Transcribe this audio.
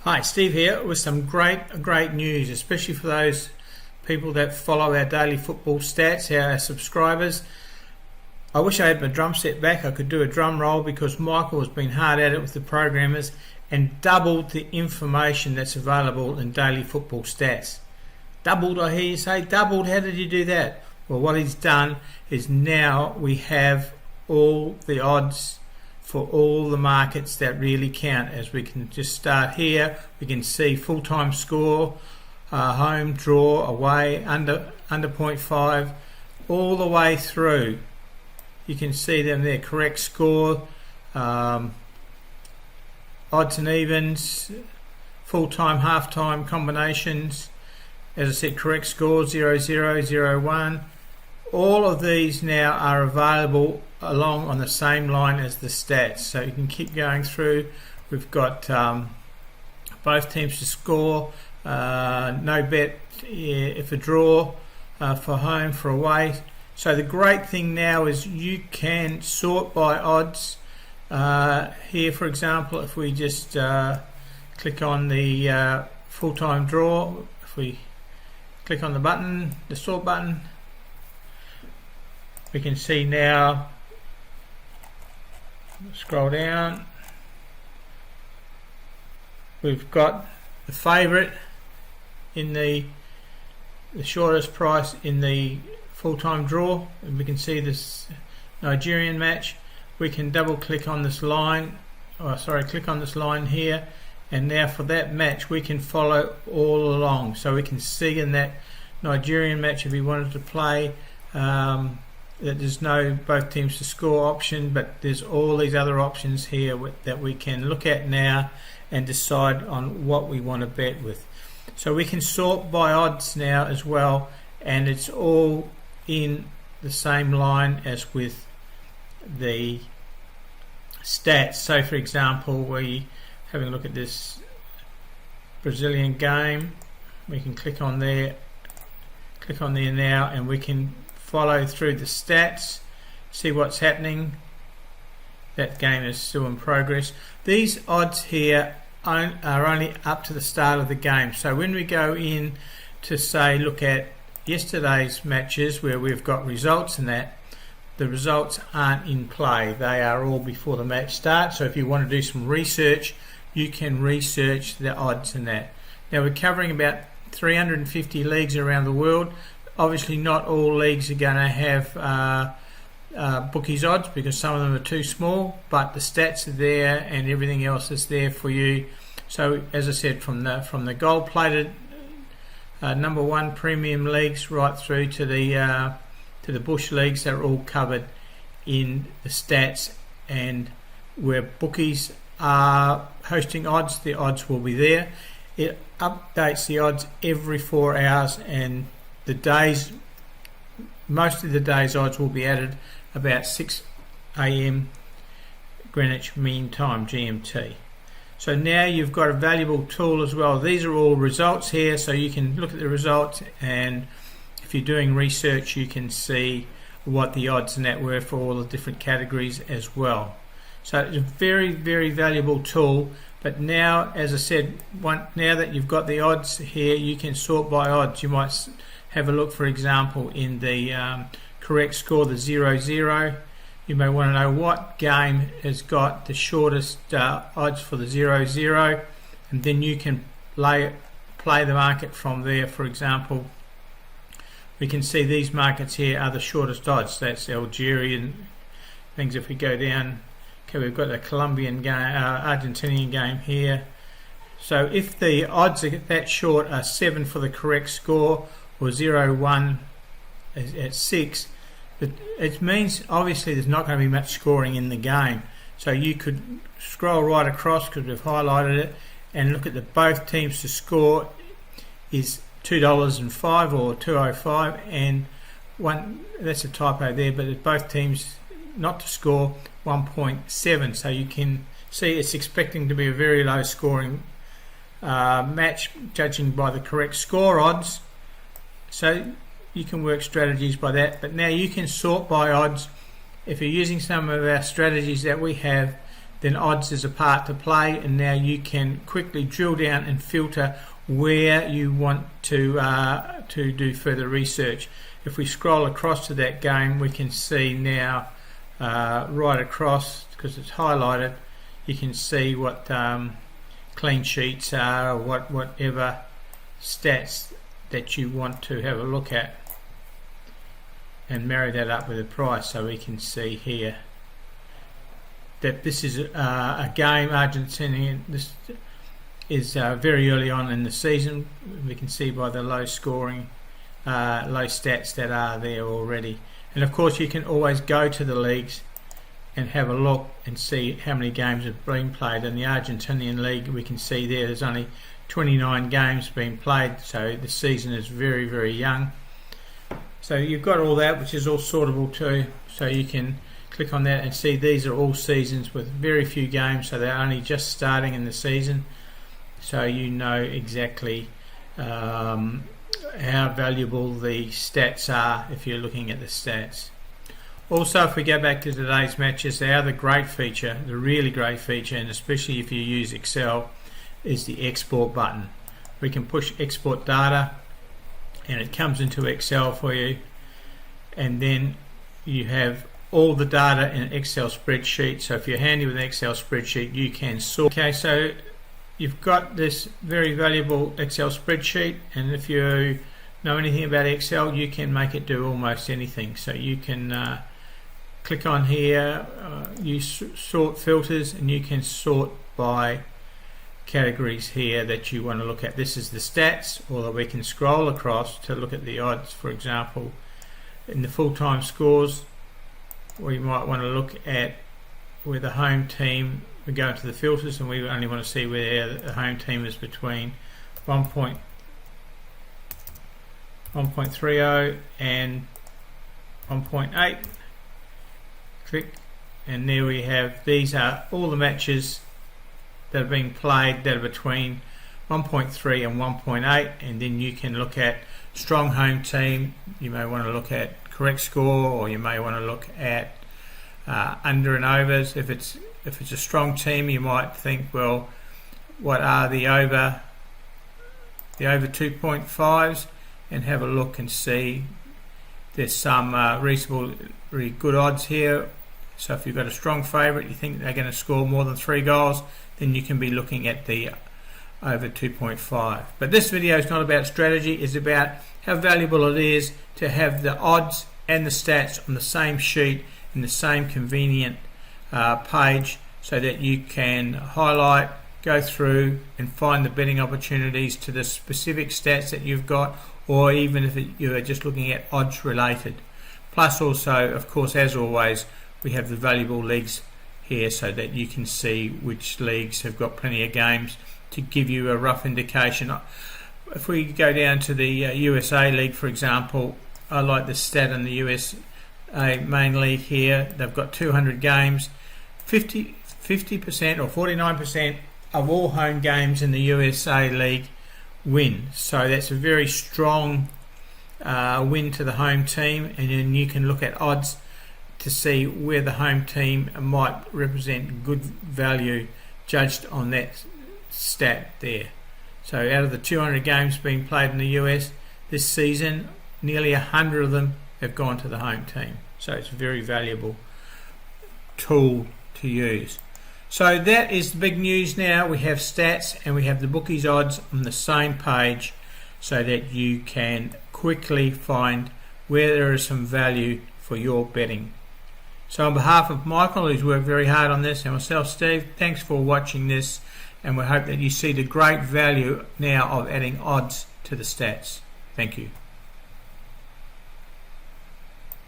Hi, Steve here with some great news, especially for those people that follow our daily football stats, our subscribers. I wish I had my drum set back. I could do a drum roll because Michael has been hard at it with the programmers and doubled the information that's available in daily football stats. Doubled, I hear you say. Doubled? How did you do that? Well, what he's done is now we have all the odds for all the markets that really count. As we can just start here, we can see full-time score, home, draw, away, under 0.5, all the way through. You can see them there, correct score, odds and evens, full-time, half-time combinations, as I said, correct score, 0-0, 0-1. All of these now are available along on the same line as the stats, so you can keep going through. We've got both teams to score, no bet if a draw, for home, for away. So the great thing now is you can sort by odds. Here, for example, if we just click on the full-time draw, if we click on the button, the sort button, we can see now, scroll down, we've got the favourite in the shortest price in the full-time draw, and we can see this Nigerian match. We can double click on this line, click on this line here, and now for that match we can follow all along. So we can see in that Nigerian match, if we wanted to play, that there's no both teams to score option, but there's all these other options here that we can look at now and decide on what we want to bet with. So we can sort by odds now as well, and it's all in the same line as with the stats. So for example, we having a look at this Brazilian game, we can click on there now, and we can follow through the stats, see what's happening. That game is still in progress. These odds here are only up to the start of the game. So when we go in to say look at yesterday's matches where we've got results and that, the results aren't in play. They are all before the match starts. So if you want to do some research, you can research the odds and that. Now we're covering about 350 leagues around the world. Obviously not all leagues are going to have bookies odds because some of them are too small, but the stats are there and everything else is there for you. So as I said, from the gold plated number one premium leagues right through to the bush leagues, they're all covered in the stats, and where bookies are hosting odds, the odds will be there. It updates the odds every 4 hours, and the days, most of the day's odds will be added about 6 AM Greenwich Mean Time, GMT. So now you've got a valuable tool as well. These are all results here, so you can look at the results, and if you're doing research you can see what the odds and that were for all the different categories as well. So it's a very valuable tool. But now, as I said, now that you've got the odds here, you can sort by odds. You might have a look, for example, in the correct score, the 0-0. You may want to know what game has got the shortest odds for the 0-0, and then you can play the market from there. For example, we can see these markets here are the shortest odds. That's Algerian things. If we go down, okay, we've got the Colombian game, Argentinian game here. So if the odds are that short are 7 for the correct score, or 0-1 at 6, but it means obviously there's not going to be much scoring in the game. So you could scroll right across, because we've highlighted it, and look at the both teams to score is $2.05 or 2.05, and that's a typo there, but both teams not to score 1.7. So you can see it's expecting to be a very low scoring match, judging by the correct score odds. So you can work strategies by that, but now you can sort by odds. If you're using some of our strategies that we have, then odds is a part to play, and now you can quickly drill down and filter where you want to do further research. If we scroll across to that game, we can see now right across, because it's highlighted, you can see what clean sheets are, or whatever stats that you want to have a look at, and marry that up with the price. So we can see here that this is a game, Argentinian. This is very early on in the season. We can see by the low scoring, low stats that are there already. And of course you can always go to the leagues and have a look and see how many games have been played. In the Argentinian league, we can see there's only 29 games being played, so the season is very, very young. So you've got all that, which is all sortable too, so you can click on that and see these are all seasons with very few games, so they're only just starting in the season, so you know exactly how valuable the stats are if you're looking at the stats. Also, if we go back to today's matches, the other great feature, the really great feature, and especially if you use Excel, is the export button. We can push export data and it comes into Excel for you, and then you have all the data in an Excel spreadsheet. So if you're handy with an Excel spreadsheet, you can sort. Okay, so you've got this very valuable Excel spreadsheet, and if you know anything about Excel, you can make it do almost anything. So you can click on here, use sort filters, and you can sort by categories here that you want to look at. This is the stats, or we can scroll across to look at the odds. For example, in the full-time scores, we might want to look at where the home team, we go into the filters and we only want to see where the home team is between 1.30 and 1.8. Click, and there we have, these are all the matches that have been played that are between 1.3 and 1.8, and then you can look at strong home team. You may want to look at correct score, or you may want to look at under and overs. If it's a strong team, you might think, well, what are the over 2.5s, and have a look and see there's some reasonably good odds here. So if you've got a strong favourite, you think they're going to score more than 3 goals, then you can be looking at the over 2.5. But this video is not about strategy, it's about how valuable it is to have the odds and the stats on the same sheet in the same convenient page, so that you can highlight, go through and find the betting opportunities to the specific stats that you've got, or even if you're just looking at odds related. Plus also, of course, as always, we have the valuable leagues here, so that you can see which leagues have got plenty of games to give you a rough indication. If we go down to the USA League, for example, I like the stat in the USA main league here. They've got 200 games. 50% or 49% of all home games in the USA League win. So that's a very strong win to the home team, and then you can look at odds to see where the home team might represent good value judged on that stat there. So out of the 200 games being played in the US this season, nearly 100 of them have gone to the home team. So it's a very valuable tool to use. So that is the big news now. We have stats and we have the bookies odds on the same page, so that you can quickly find where there is some value for your betting. So on behalf of Michael, who's worked very hard on this, and myself, Steve, thanks for watching this, and we hope that you see the great value now of adding odds to the stats. Thank you.